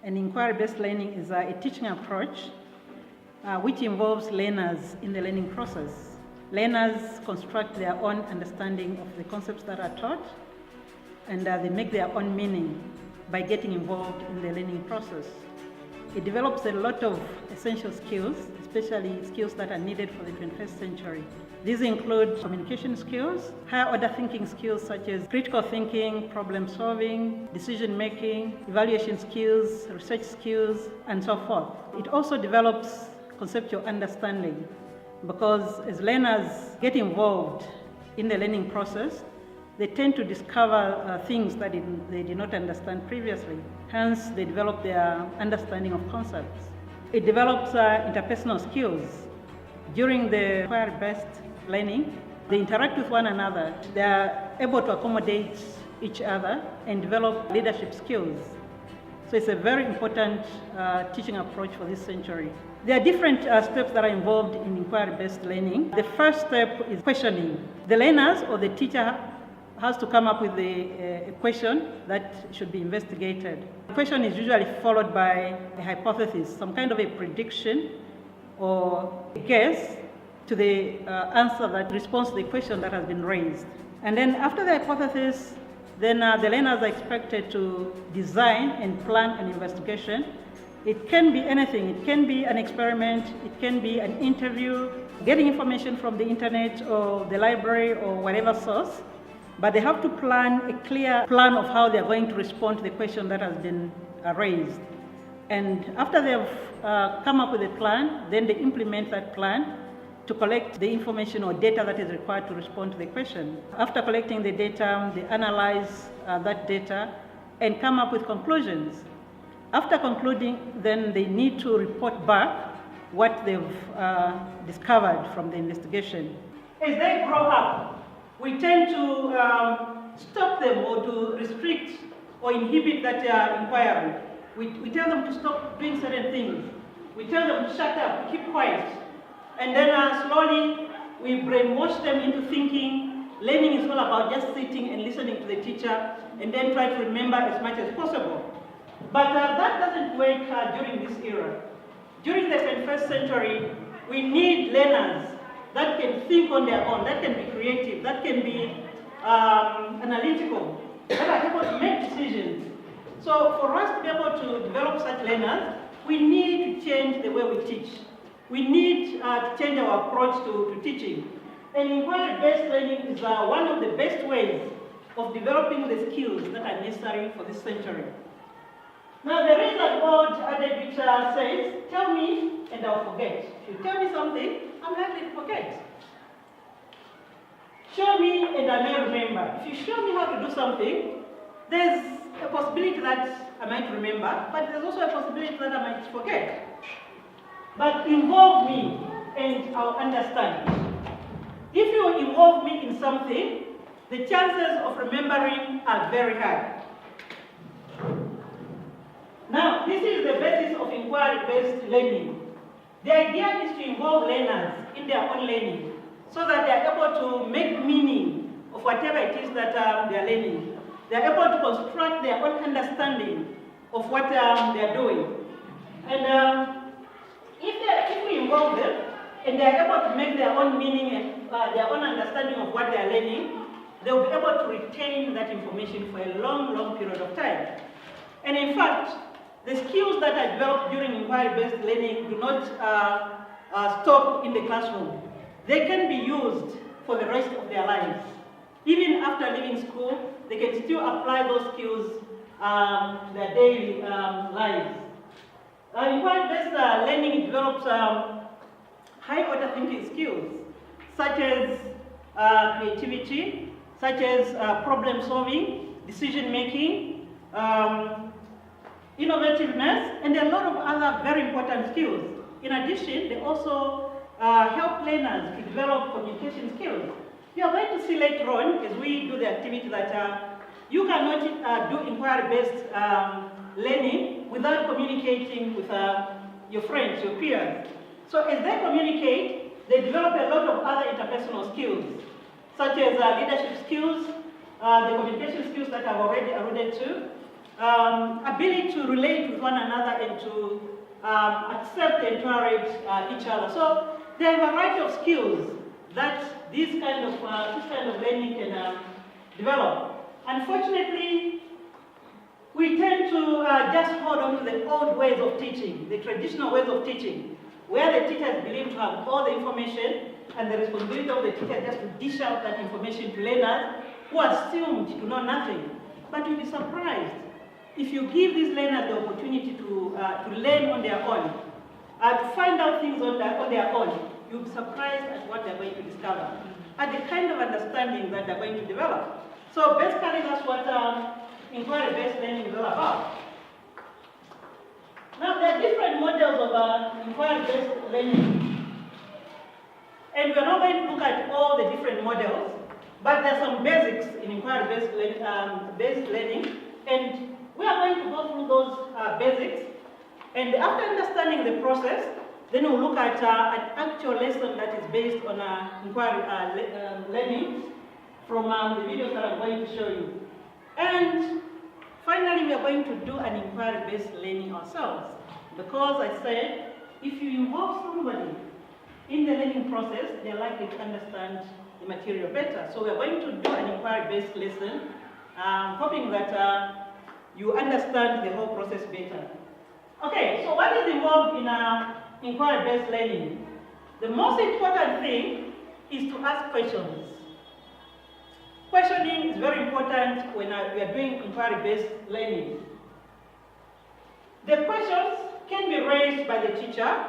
And inquiry-based learning is a teaching approach which involves learners in the learning process. Learners construct their own understanding of the concepts that are taught, and they make their own meaning by getting involved in the learning process. It develops a lot of essential skills, especially skills that are needed for the 21st century. These include communication skills, higher order thinking skills such as critical thinking, problem solving, decision making, evaluation skills, research skills, and so forth. It also develops conceptual understanding, because as learners get involved in the learning process, they tend to discover things that they did not understand previously. Hence, they develop their understanding of concepts. It develops interpersonal skills. During the inquiry-based learning, they interact with one another. They are able to accommodate each other and develop leadership skills. So it's a very important teaching approach for this century. There are different steps that are involved in inquiry-based learning. The first step is questioning. The learners or the teacher has to come up with a question that should be investigated. The question is usually followed by a hypothesis, some kind of a prediction or a guess to the answer that responds to the question that has been raised. And then after the hypothesis, then the learners are expected to design and plan an investigation. It can be anything. It can be an experiment, it can be an interview, getting information from the internet or the library or whatever source. But they have to plan a clear plan of how they're going to respond to the question that has been raised. And after they've come up with a plan, then they implement that plan to collect the information or data that is required to respond to the question. After collecting the data, they analyze that data and come up with conclusions. After concluding, then they need to report back what they've discovered from the investigation. As they grow up, we tend to stop them or to restrict or inhibit that inquiry. We tell them to stop doing certain things. We tell them to shut up, keep quiet. And then slowly we brainwash them into thinking learning is all about just sitting and listening to the teacher and then try to remember as much as possible. But that doesn't work during this era. During the 21st century, we need learners that can think on their own, that can be creative, that can be analytical, that are able to make decisions. So for us to be able to develop such learners, we need to change the way we teach. We need to change our approach to teaching. And inquiry-based learning is one of the best ways of developing the skills that are necessary for this century. Now there is an old adage which says, tell me and I'll forget. If you tell me something, I'm likely to forget. Show me and I may remember. If you show me how to do something, there's a possibility that I might remember, but there's also a possibility that I might forget. But involve me and I'll understand. If you involve me in something, the chances of remembering are very high. Now, this is the basis of inquiry-based learning. The idea is to involve learners in their own learning so that they are able to make meaning of whatever it is that they are learning. They are able to construct their own understanding of what they are doing. And if we involve them and they are able to make their own meaning and their own understanding of what they are learning, they will be able to retain that information for a long, long period of time. And in fact, the skills that are developed during inquiry-based learning do not stop in the classroom. They can be used for the rest of their lives. Even after leaving school, they can still apply those skills in their daily lives. Inquiry-based learning develops high-order thinking skills, such as creativity, such as problem solving, decision making, innovativeness, and a lot of other very important skills. In addition, they also help learners to develop communication skills. You are going to see later on, as we do the activity, that you cannot do inquiry-based learning without communicating with your friends, your peers. So as they communicate, they develop a lot of other interpersonal skills, such as leadership skills, the communication skills that I've already alluded to, ability to relate with one another and to accept and tolerate each other. So there are a variety of skills that this kind of learning can develop. Unfortunately, we tend to just hold on to the old ways of teaching, the traditional ways of teaching, where the teacher is believed to have all the information and the responsibility of the teacher just to dish out that information to learners who are assumed to know nothing. But you'll be surprised if you give these learners the opportunity to learn on their own, to find out things on their own. You'll be surprised at what they're going to discover, at the kind of understanding that they're going to develop. So basically that's what inquiry-based learning is all about. Now there are different models of inquiry-based learning. And we're not going to look at all the different models, but there are some basics in inquiry-based learning, and we are going to go through those basics. And after understanding the process, then we'll look at an actual lesson that is based on inquiry learning from the videos that I'm going to show you. And finally, we are going to do an inquiry-based learning ourselves. Because I said, if you involve somebody in the learning process, they're likely to understand the material better. So we're going to do an inquiry-based lesson, hoping that you understand the whole process better. Okay, so what is involved in inquiry-based learning? The most important thing is to ask questions. Questioning is very important when we are doing inquiry-based learning. The questions can be raised by the teacher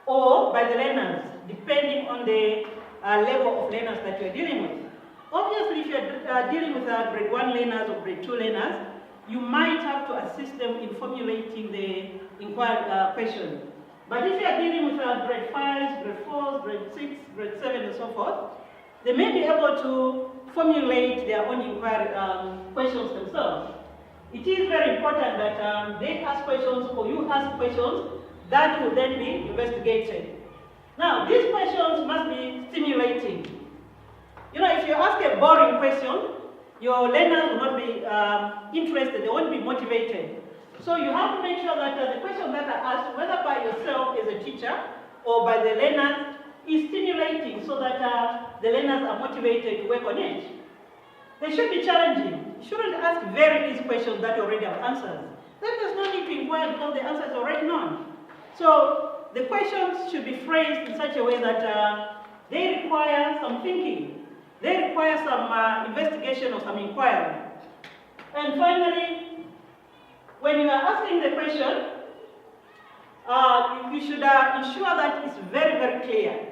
or by the learners, depending on the level of learners that you're dealing with. Obviously, if you're dealing with grade 1 learners or grade 2 learners, you might have to assist them in formulating the inquiry question. But if you're dealing with grade 5s, grade 4s, grade 6, grade 7, and so forth, they may be able to formulate their own inquiry questions themselves. It is very important that they ask questions or you ask questions that will then be investigated. Now, these questions must be stimulating. You know, if you ask a boring question, your learners will not be interested, they won't be motivated. So you have to make sure that the questions that are asked, whether by yourself as a teacher or by the learners, is stimulating so that the learners are motivated to work on it. They should be challenging. You shouldn't ask very easy questions that you already have answers. Then there's no need to inquire because the answer is already known. So the questions should be phrased in such a way that they require some thinking. They require some investigation or some inquiry. And finally, when you are asking the question, you should ensure that it's very, very clear.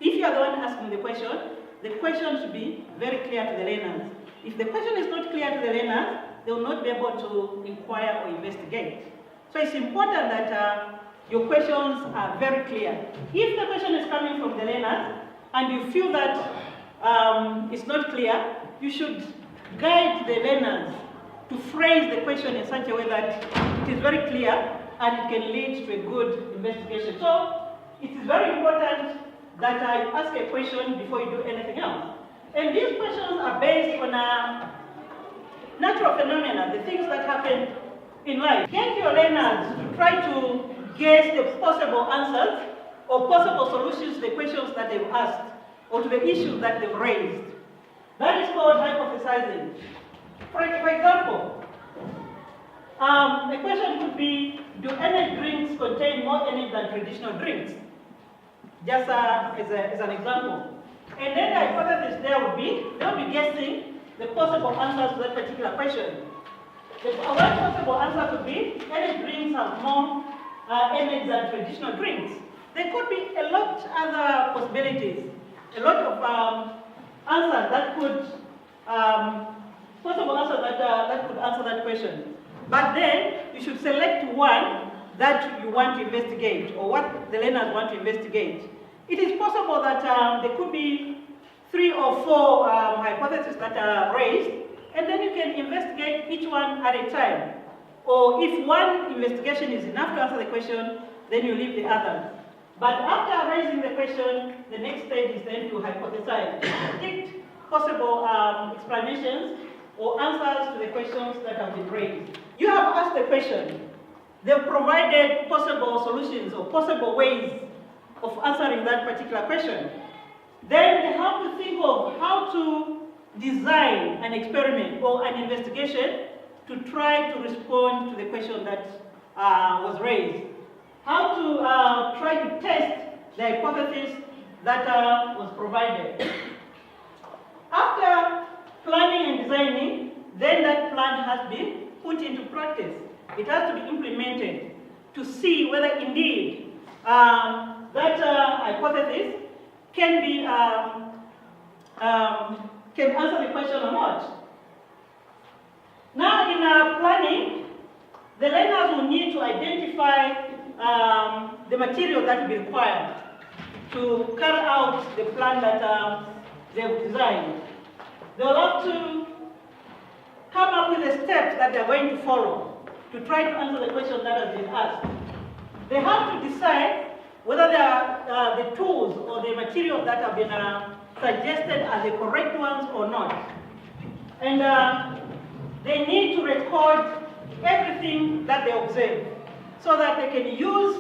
If you are the one asking the question should be very clear to the learners. If the question is not clear to the learners, they will not be able to inquire or investigate. So it's important that your questions are very clear. If the question is coming from the learners and you feel that it's not clear, you should guide the learners to phrase the question in such a way that it is very clear and it can lead to a good investigation. So it is very important that you ask a question before you do anything else. And these questions are based on natural phenomena, the things that happen in life. Get your learners to try to guess the possible answers or possible solutions to the questions that they've asked or to the issues that they've raised. That is called hypothesizing. For example, a question could be, do energy drinks contain more energy than traditional drinks? Just as an example. And then the hypothesis they'll be guessing the possible answers to that particular question. One possible answer could be, energy drinks have more energy than traditional drinks. There could be a lot of other possibilities, a lot of answers that could, possible answers that could answer that question. But then you should select one that you want to investigate or what the learners want to investigate. It is possible that there could be 3 or 4 hypotheses that are raised, and then you can investigate each one at a time. Or if one investigation is enough to answer the question, then you leave the others. But after raising the question, the next stage is then to hypothesize, predict possible explanations or answers to the questions that have been raised. You have asked the question. They've provided possible solutions or possible ways of answering that particular question. Then they have to think of how to design an experiment or an investigation to try to respond to the question that was raised. How to try to test the hypothesis that was provided. After planning and designing, then that plan has been put into practice. It has to be implemented to see whether indeed that hypothesis can be can answer the question or not. Now, in planning, the learners will need to identify the material that will be required to carry out the plan that they've designed. They'll have to come up with the steps that they're going to follow to try to answer the question that has been asked. They have to decide whether the tools or the materials that have been suggested are the correct ones or not. And they need to record everything that they observe so that they can use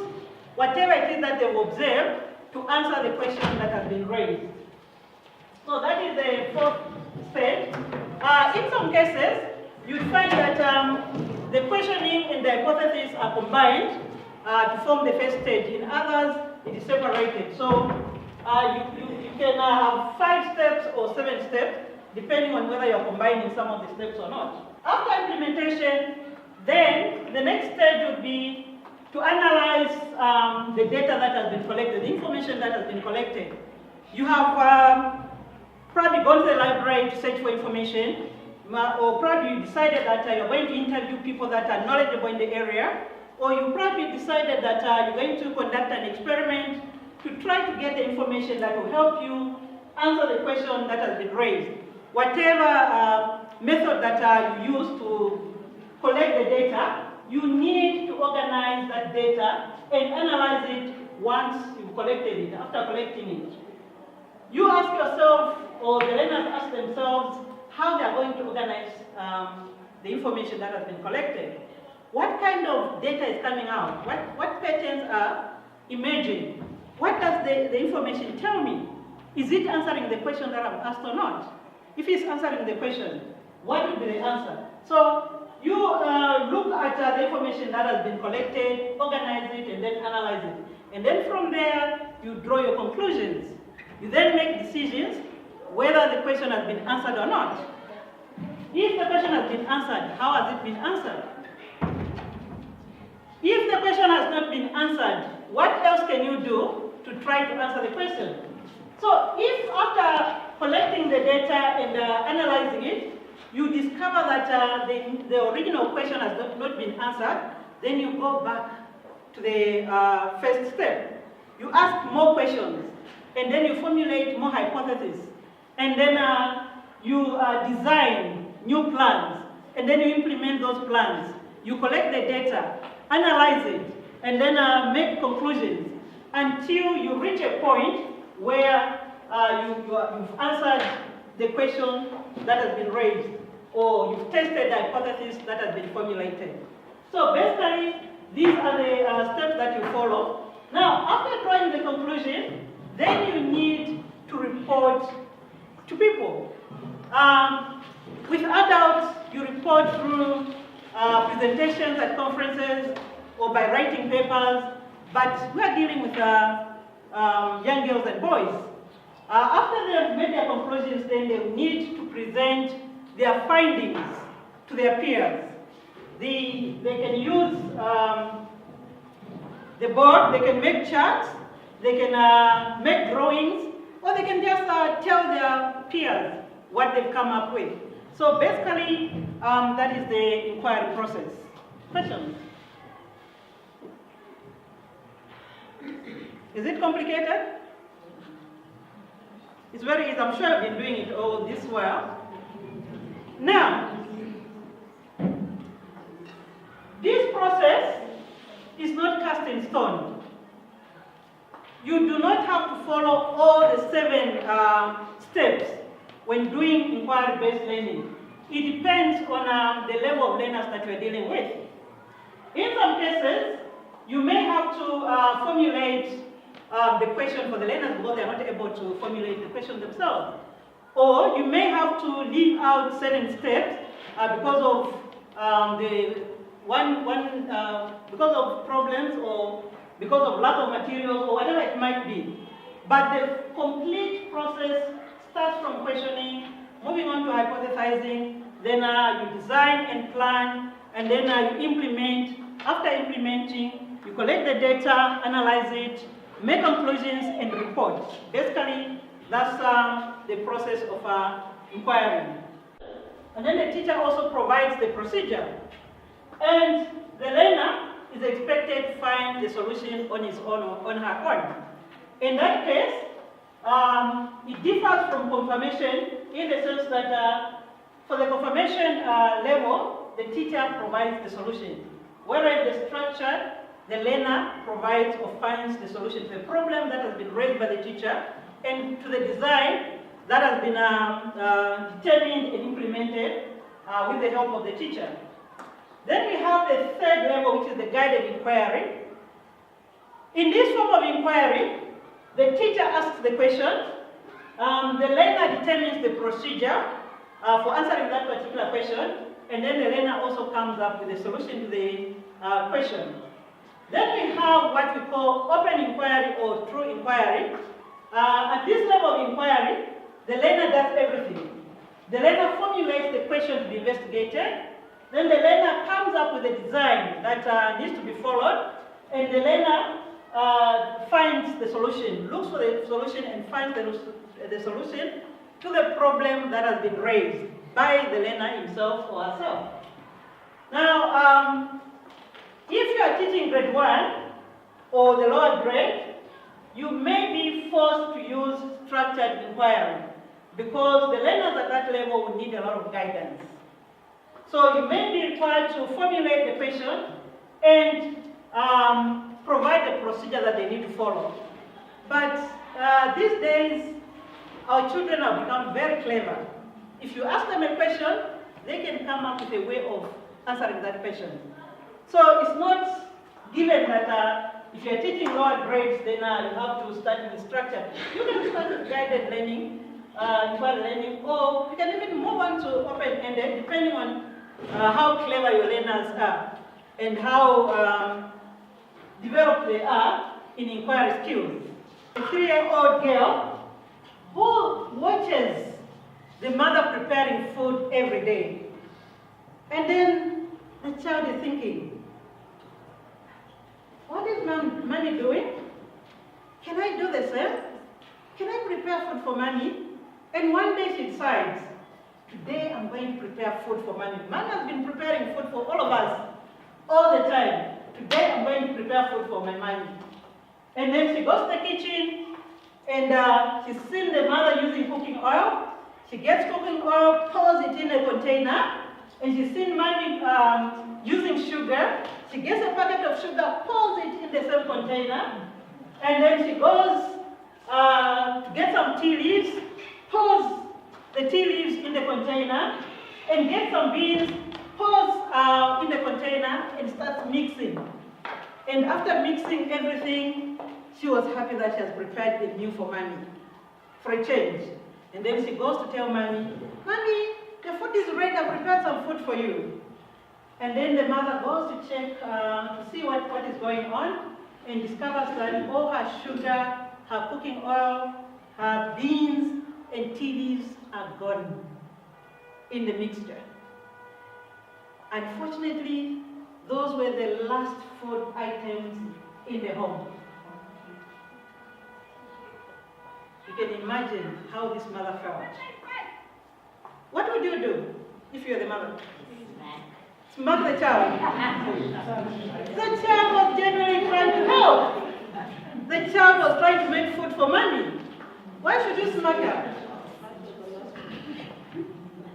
whatever it is that they've observed to answer the question that has been raised. So that is the fourth stage. In some cases, you find that the questioning and the hypothesis are combined to form the first stage. In others, it is separated. So you can have 5 steps or 7 steps, depending on whether you're combining some of the steps or not. After implementation, then the next stage would be to analyze the data that has been collected, the information that has been collected. You have probably gone to the library to search for information, or probably you decided that you're going to interview people that are knowledgeable in the area, or you probably decided that you're going to conduct an experiment to try to get the information that will help you answer the question that has been raised. Whatever method that you use to collect the data, you need to organize that data and analyze it once you've collected it, after collecting it. You ask yourself, or the learners ask themselves, how they are going to organize the information that has been collected. What kind of data is coming out? What patterns are emerging? What does the information tell me? Is it answering the question that I've asked or not? If it's answering the question, what will be the answer? So you look at the information that has been collected, organize it, and then analyze it. And then from there, you draw your conclusions. You then make decisions whether the question has been answered or not. If the question has been answered, how has it been answered? If the question has not been answered, what else can you do to try to answer the question? So if after collecting the data and analyzing it, you discover that the original question has not been answered, then you go back to the first step. You ask more questions, and then you formulate more hypotheses, and then you design new plans, and then you implement those plans. You collect the data, analyze it, and then make conclusions until you reach a point where you've answered the question that has been raised, or you've tested the hypothesis that has been formulated. So basically, these are the steps that you follow. Now, after drawing the conclusion, then you need to report to people. With adults, you report through presentations at conferences or by writing papers, but we are dealing with young girls and boys. After they have made their conclusions, then they need to present their findings to their peers. They can use the board, they can make charts, they can make drawings, or they can just tell their peers what they've come up with. So basically, that is the inquiry process. Questions? Is it complicated? It's very easy. I'm sure I've been doing it all this while. Now, this process is not cast in stone. You do not have to follow all the 7 steps when doing inquiry-based learning. it depends on the level of learners that you're dealing with. In some cases, you may have to formulate the question for the learners because they are not able to formulate the question themselves. Or you may have to leave out certain steps because of because of problems or because of lack of materials or whatever it might be. But the complete process starts from questioning, moving on to hypothesizing, then you design and plan, and then you implement. After implementing, you collect the data, analyze it, make conclusions, and report. Basically, that's the process of inquiry. And then the teacher also provides the procedure. And the learner is expected to find the solution on his own or on her own. In that case, it differs from confirmation in the sense that for the confirmation level, the teacher provides the solution. Whereas the structure, the learner provides or finds the solution to the problem that has been raised by the teacher and to the design that has been determined and implemented with the help of the teacher. Then we have the third level, which is the guided inquiry. In this form of inquiry, the teacher asks the question, the learner determines the procedure for answering that particular question, and then the learner also comes up with a solution to the question. Then we have what we call open inquiry or true inquiry. At this level of inquiry, the learner does everything. The learner formulates the question to be investigated, then the learner comes up with a design that needs to be followed, and the learner finds the solution, looks for the solution and finds the solution to the problem that has been raised by the learner himself or herself. Now, if you are teaching grade 1 or the lower grade, you may be forced to use structured inquiry because the learners at that level will need a lot of guidance. So you may be required to formulate the question and provide the procedure that they need to follow. But these days, our children have become very clever. If you ask them a question, they can come up with a way of answering that question. So it's not given that if you're teaching lower grades, then you have to start with structure. You can start with guided learning, inquiry learning, or you can even move on to open-ended, depending on how clever your learners are and how developed they are in inquiry skills. A 3-year-old girl who watches the mother preparing food every day, and then the child is thinking, what is mommy doing? Can I do the same? Can I prepare food for mommy? And one day she decides, today I'm going to prepare food for mommy. Mommy has been preparing food for all of us, all the time. Today I'm going to prepare food for my mommy. And then she goes to the kitchen, and she's seen the mother using cooking oil. She gets cooking oil, pours it in a container, and she's seen mommy using sugar. She gets a packet of sugar, pours it in the same container, and then she goes to get some tea leaves, pours the tea leaves in the container, and gets some beans, pours in the container, and starts mixing. And after mixing everything, she was happy that she has prepared a meal for mommy, for a change. And then she goes to tell mommy, mommy, the food is ready, I prepared some food for you. And then the mother goes to check to see what is going on, and discovers that all her sugar, her cooking oil, her beans, and tea leaves are gone in the mixture. Unfortunately, those were the last food items in the home. You can imagine how this mother felt. What would you do if you're the mother? Smack the child. The child was genuinely trying to help. The child was trying to make food for mommy. Why should you smack her?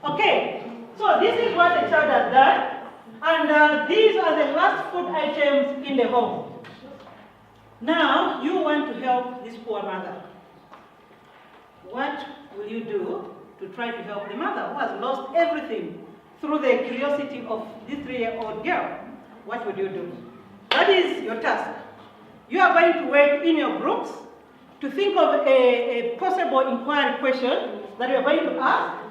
Okay, so this is what the child has done, and these are the last food items in the home. Now, you want to help this poor mother. What will you do to try to help the mother who has lost everything through the curiosity of this 3-year-old girl, what would you do? That is your task. You are going to work in your groups to think of a possible inquiry question that you are going to ask,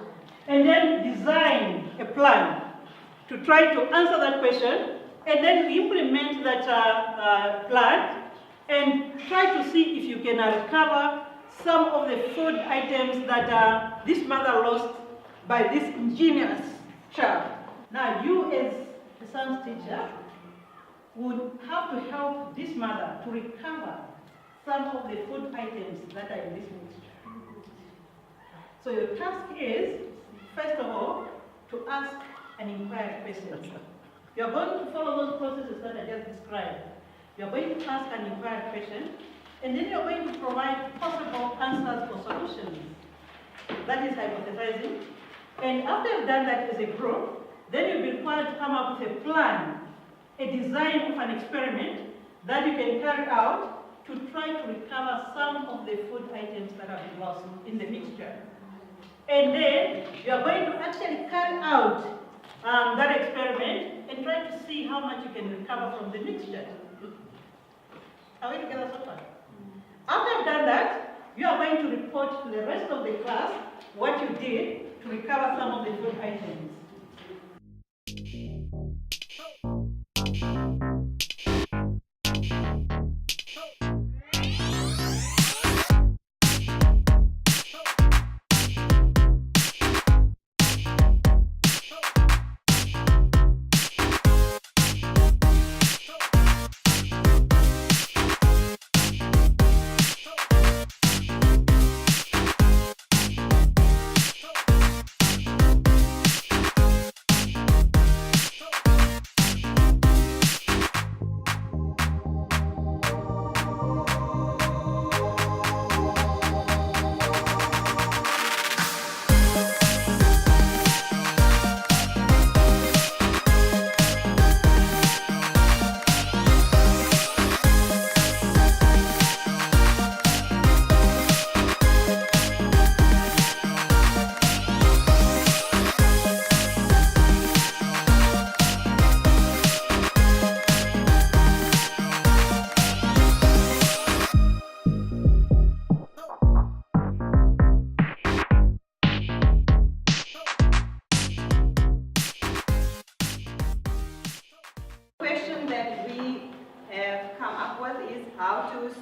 and then design a plan to try to answer that question, and then implement that plan, and try to see if you can recover some of the food items that this mother lost by this ingenious child. Now, you as the science teacher would have to help this mother to recover some of the food items that are in this mixture. So your task is, first of all, to ask an inquiry question. You are going to follow those processes that I just described. You are going to ask an inquiry question, and then you are going to provide possible answers or solutions. That is hypothesizing. And after you've done that as a group, then you'll be required to come up with a plan, a design of an experiment that you can carry out to try to recover some of the food items that have been lost in the mixture. And then you are going to actually carry out that experiment and try to see how much you can recover from the mixture. Are we together so far? After you've done that, you are going to report to the rest of the class what you did to recover some of the food items.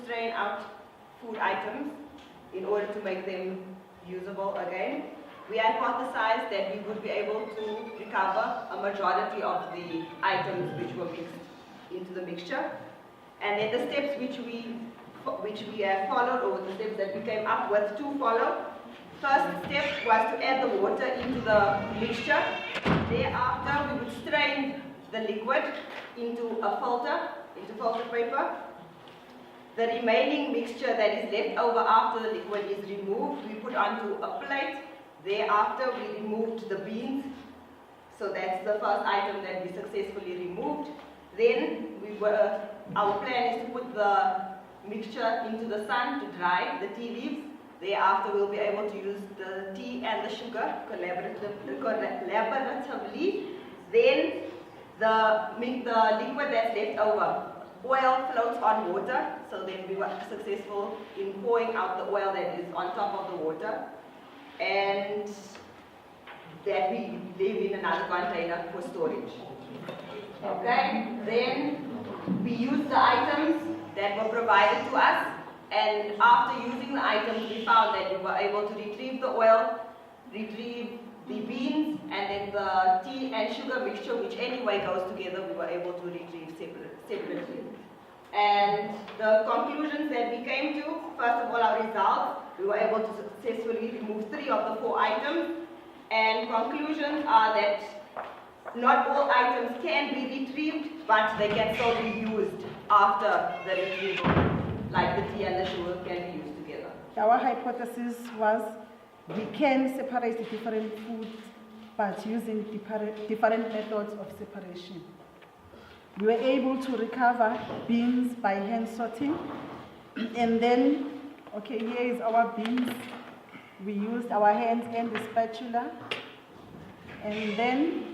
Strain out food items in order to make them usable again. We hypothesized that we would be able to recover a majority of the items which were mixed into the mixture. And then the steps which we have followed, or the steps that we came up with to follow. First step was to add the water into the mixture. Thereafter, we would strain the liquid into a filter, into filter paper. The remaining mixture that is left over after the liquid is removed, we put onto a plate. Thereafter, we removed the beans. So that's the first item that we successfully removed. Then our plan is to put the mixture into the sun to dry the tea leaves. Thereafter, we'll be able to use the tea and the sugar collaboratively. Then the liquid that's left over, oil floats on water, so then we were successful in pouring out the oil that is on top of the water, and that we leave in another container for storage. Okay, then we use the items that were provided to us, and after using the items we found that we were able to retrieve the oil, retrieve the beans, and then the tea and sugar mixture, which anyway goes together, we were able to retrieve separately. And the conclusions that we came to, first of all, our results, we were able to successfully remove 3 of the 4 items, and conclusions are that not all items can be retrieved, but they can still be used after the retrieval, like the tea and the sugar can be used together. Our hypothesis was we can separate the different foods, but using different methods of separation. We were able to recover beans by hand sorting, and then, okay, here is our beans. We used our hands and the spatula, and then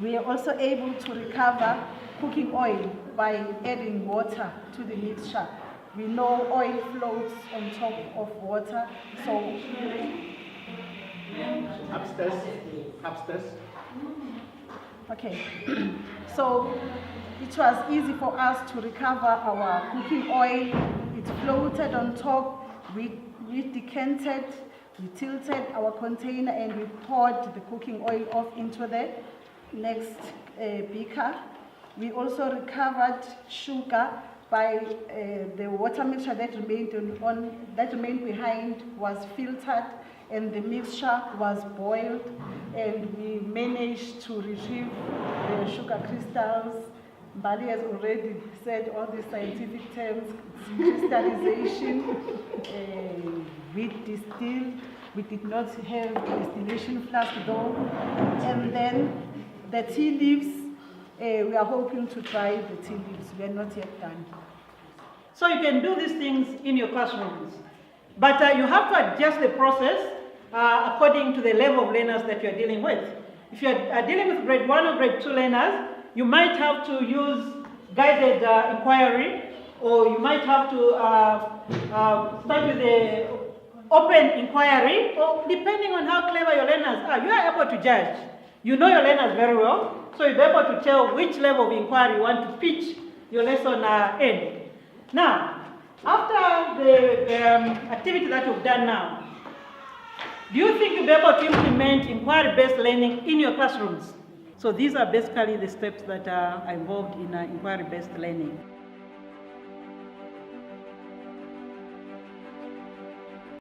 We are also able to recover cooking oil by adding water to the mixture. We know oil floats on top of water, so Upstairs. okay. So it was easy for us to recover our cooking oil. It floated on top. We decanted, we tilted our container, and we poured the cooking oil off into the next beaker. We also recovered sugar by the water mixture that remained behind was filtered, and the mixture was boiled, and we managed to retrieve the sugar crystals. Bali has already said all the scientific terms: crystallization. We distilled. We did not have a distillation flask though, and then the tea leaves. We are hoping to try the tea leaves. We are not yet done. So you can do these things in your classrooms, but you have to adjust the process according to the level of learners that you are dealing with. If you are dealing with grade 1 or grade 2 learners, you might have to use guided inquiry, or you might have to start with the open inquiry, or depending on how clever your learners are, you are able to judge. You know your learners very well, so you'll be able to tell which level of inquiry you want to pitch your lesson in. Now, after the activity that you've done now, do you think you'll be able to implement inquiry-based learning in your classrooms? So these are basically the steps that are involved in inquiry-based learning.